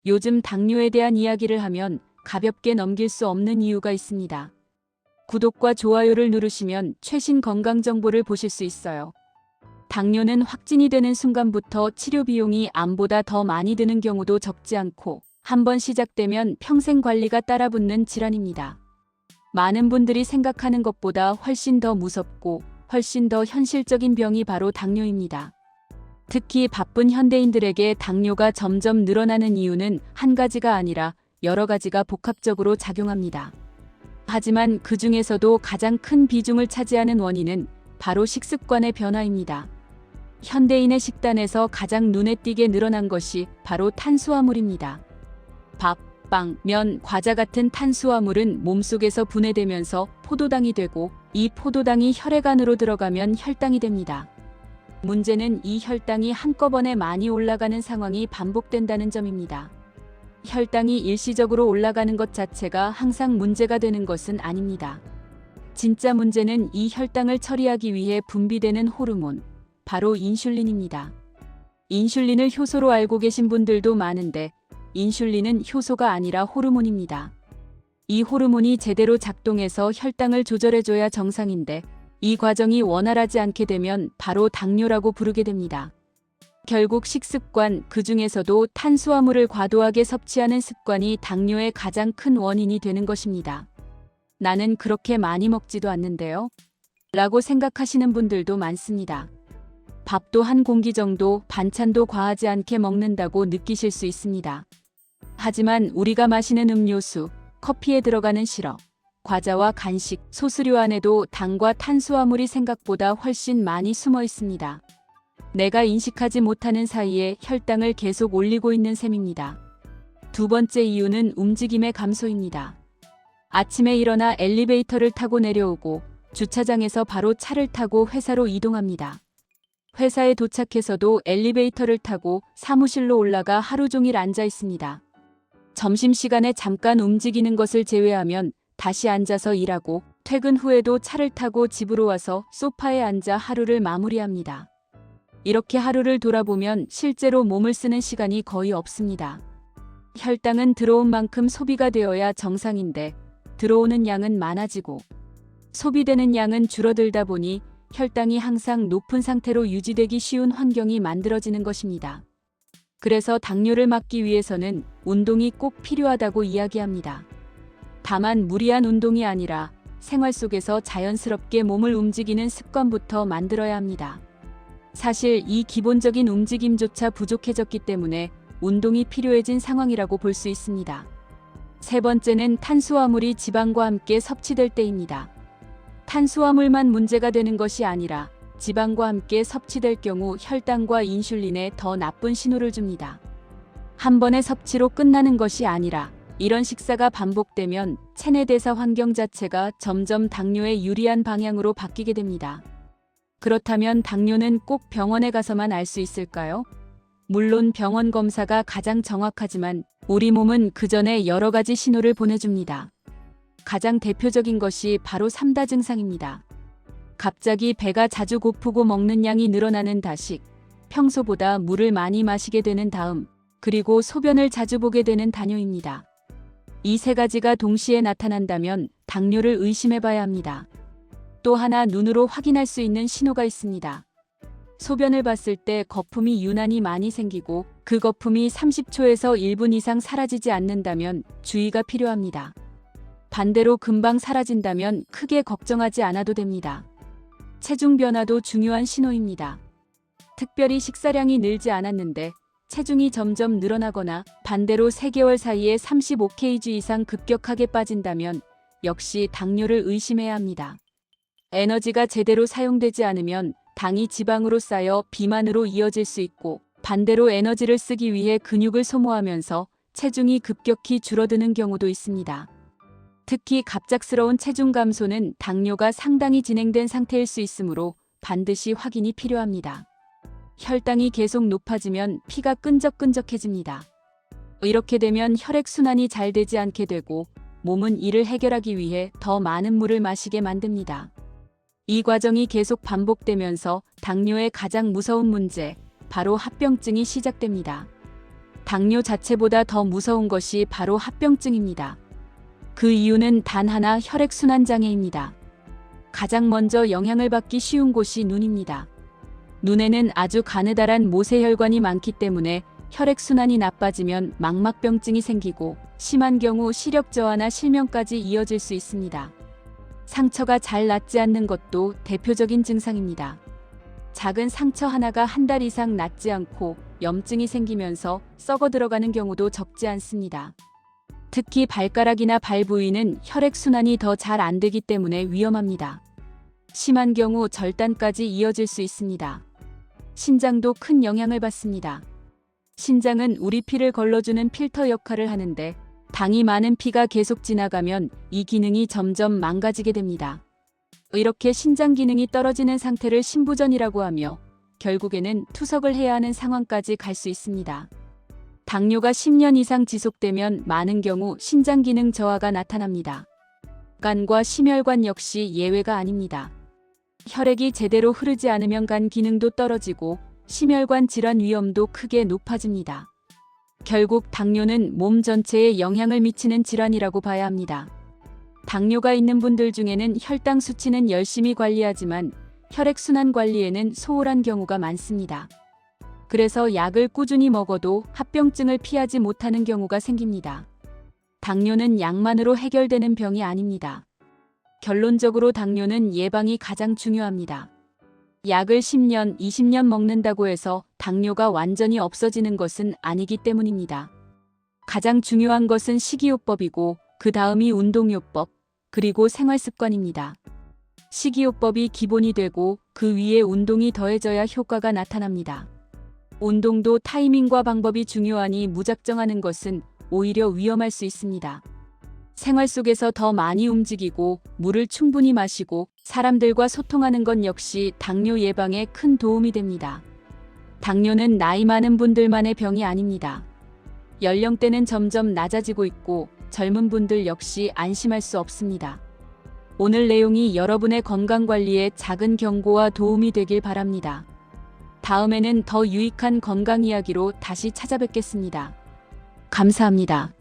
요즘 당뇨에 대한 이야기를 하면 가볍게 넘길 수 없는 이유가 있습니다. 구독과 좋아요를 누르시면 최신 건강 정보를 보실 수 있어요. 당뇨는 확진이 되는 순간부터 치료 비용이 암보다 더 많이 드는 경우도 적지 않고 한번 시작되면 평생 관리가 따라붙는 질환입니다. 많은 분들이 생각하는 것보다 훨씬 더 무섭고 훨씬 더 현실적인 병이 바로 당뇨입니다. 특히 바쁜 현대인들에게 당뇨가 점점 늘어나는 이유는 한 가지가 아니라 여러 가지가 복합적으로 작용합니다. 하지만 그 중에서도 가장 큰 비중을 차지하는 원인은 바로 식습관의 변화입니다. 현대인의 식단에서 가장 눈에 띄게 늘어난 것이 바로 탄수화물입니다. 밥, 빵, 면, 과자 같은 탄수화물은 몸속에서 분해되면서 포도당이 되고 이 포도당이 혈액 안으로 들어가면 혈당이 됩니다. 문제는 이 혈당이 한꺼번에 많이 올라가는 상황이 반복된다는 점입니다. 혈당이 일시적으로 올라가는 것 자체가 항상 문제가 되는 것은 아닙니다. 진짜 문제는 이 혈당을 처리하기 위해 분비되는 호르몬, 바로 인슐린입니다. 인슐린을 효소로 알고 계신 분들도 많은데 인슐린은 효소가 아니라 호르몬입니다. 이 호르몬이 제대로 작동해서 혈당을 조절해줘야 정상인데 이 과정이 원활하지 않게 되면 바로 당뇨라고 부르게 됩니다. 결국 식습관, 그 중에서도 탄수화물을 과도하게 섭취하는 습관이 당뇨의 가장 큰 원인이 되는 것입니다. 나는 그렇게 많이 먹지도 않는데요? 라고 생각하시는 분들도 많습니다. 밥도 한 공기 정도, 반찬도 과하지 않게 먹는다고 느끼실 수 있습니다. 하지만 우리가 마시는 음료수, 커피에 들어가는 시럽, 과자와 간식, 소스류 안에도 당과 탄수화물이 생각보다 훨씬 많이 숨어 있습니다. 내가 인식하지 못하는 사이에 혈당을 계속 올리고 있는 셈입니다. 두 번째 이유는 움직임의 감소입니다. 아침에 일어나 엘리베이터를 타고 내려오고 주차장에서 바로 차를 타고 회사로 이동합니다. 회사에 도착해서도 엘리베이터를 타고 사무실로 올라가 하루 종일 앉아 있습니다. 점심시간에 잠깐 움직이는 것을 제외하면 다시 앉아서 일하고 퇴근 후에도 차를 타고 집으로 와서 소파에 앉아 하루를 마무리합니다. 이렇게 하루를 돌아보면 실제로 몸을 쓰는 시간이 거의 없습니다. 혈당은 들어온 만큼 소비가 되어야 정상인데 들어오는 양은 많아지고 소비되는 양은 줄어들다 보니 혈당이 항상 높은 상태로 유지되기 쉬운 환경이 만들어지는 것입니다. 그래서 당뇨를 막기 위해서는 운동이 꼭 필요하다고 이야기합니다. 다만 무리한 운동이 아니라 생활 속에서 자연스럽게 몸을 움직이는 습관부터 만들어야 합니다. 사실 이 기본적인 움직임조차 부족해졌기 때문에 운동이 필요해진 상황이라고 볼 수 있습니다. 세 번째는 탄수화물이 지방과 함께 섭취될 때입니다. 탄수화물만 문제가 되는 것이 아니라 지방과 함께 섭취될 경우 혈당과 인슐린에 더 나쁜 신호를 줍니다. 한 번의 섭취로 끝나는 것이 아니라 이런 식사가 반복되면 체내 대사 환경 자체가 점점 당뇨에 유리한 방향으로 바뀌게 됩니다. 그렇다면 당뇨는 꼭 병원에 가서만 알 수 있을까요? 물론 병원 검사가 가장 정확하지만 우리 몸은 그 전에 여러 가지 신호를 보내줍니다. 가장 대표적인 것이 바로 3다 증상입니다. 갑자기 배가 자주 고프고 먹는 양이 늘어나는 다식, 평소보다 물을 많이 마시게 되는 다음, 그리고 소변을 자주 보게 되는 당뇨입니다. 이 세 가지가 동시에 나타난다면 당뇨를 의심해 봐야 합니다. 또 하나 눈으로 확인할 수 있는 신호가 있습니다. 소변을 봤을 때 거품이 유난히 많이 생기고 그 거품이 30초에서 1분 이상 사라지지 않는다면 주의가 필요합니다. 반대로 금방 사라진다면 크게 걱정하지 않아도 됩니다. 체중 변화도 중요한 신호입니다. 특별히 식사량이 늘지 않았는데 체중이 점점 늘어나거나 반대로 3개월 사이에 35kg 이상 급격하게 빠진다면 역시 당뇨를 의심해야 합니다. 에너지가 제대로 사용되지 않으면 당이 지방으로 쌓여 비만으로 이어질 수 있고 반대로 에너지를 쓰기 위해 근육을 소모하면서 체중이 급격히 줄어드는 경우도 있습니다. 특히 갑작스러운 체중 감소는 당뇨가 상당히 진행된 상태일 수 있으므로 반드시 확인이 필요합니다. 혈당이 계속 높아지면 피가 끈적끈적해집니다. 이렇게 되면 혈액순환이 잘 되지 않게 되고 몸은 이를 해결하기 위해 더 많은 물을 마시게 만듭니다. 이 과정이 계속 반복되면서 당뇨의 가장 무서운 문제, 바로 합병증이 시작됩니다. 당뇨 자체보다 더 무서운 것이 바로 합병증입니다. 그 이유는 단 하나, 혈액순환 장애입니다. 가장 먼저 영향을 받기 쉬운 곳이 눈입니다. 눈에는 아주 가느다란 모세혈관이 많기 때문에 혈액순환이 나빠지면 망막병증이 생기고 심한 경우 시력 저하나 실명까지 이어질 수 있습니다. 상처가 잘 낫지 않는 것도 대표적인 증상입니다. 작은 상처 하나가 한 달 이상 낫지 않고 염증이 생기면서 썩어 들어가는 경우도 적지 않습니다. 특히 발가락이나 발 부위는 혈액순환이 더 잘 안 되기 때문에 위험합니다. 심한 경우 절단까지 이어질 수 있습니다. 신장도 큰 영향을 받습니다. 신장은 우리 피를 걸러주는 필터 역할을 하는데 당이 많은 피가 계속 지나가면 이 기능이 점점 망가지게 됩니다. 이렇게 신장 기능이 떨어지는 상태를 신부전이라고 하며 결국에는 투석을 해야 하는 상황까지 갈 수 있습니다. 당뇨가 10년 이상 지속되면 많은 경우 신장 기능 저하가 나타납니다. 간과 심혈관 역시 예외가 아닙니다. 혈액이 제대로 흐르지 않으면 간 기능도 떨어지고 심혈관 질환 위험도 크게 높아집니다. 결국 당뇨는 몸 전체에 영향을 미치는 질환이라고 봐야 합니다. 당뇨가 있는 분들 중에는 혈당 수치는 열심히 관리하지만 혈액순환 관리에는 소홀한 경우가 많습니다. 그래서 약을 꾸준히 먹어도 합병증을 피하지 못하는 경우가 생깁니다. 당뇨는 약만으로 해결되는 병이 아닙니다. 결론적으로 당뇨는 예방이 가장 중요합니다. 약을 10년, 20년 먹는다고 해서 당뇨가 완전히 없어지는 것은 아니기 때문입니다. 가장 중요한 것은 식이요법이고 그 다음이 운동요법, 그리고 생활습관입니다. 식이요법이 기본이 되고 그 위에 운동이 더해져야 효과가 나타납니다. 운동도 타이밍과 방법이 중요하니 무작정하는 것은 오히려 위험할 수 있습니다. 생활 속에서 더 많이 움직이고 물을 충분히 마시고 사람들과 소통하는 것 역시 당뇨 예방에 큰 도움이 됩니다. 당뇨는 나이 많은 분들만의 병이 아닙니다. 연령대는 점점 낮아지고 있고 젊은 분들 역시 안심할 수 없습니다. 오늘 내용이 여러분의 건강관리에 작은 경고와 도움이 되길 바랍니다. 다음에는 더 유익한 건강 이야기로 다시 찾아뵙겠습니다. 감사합니다.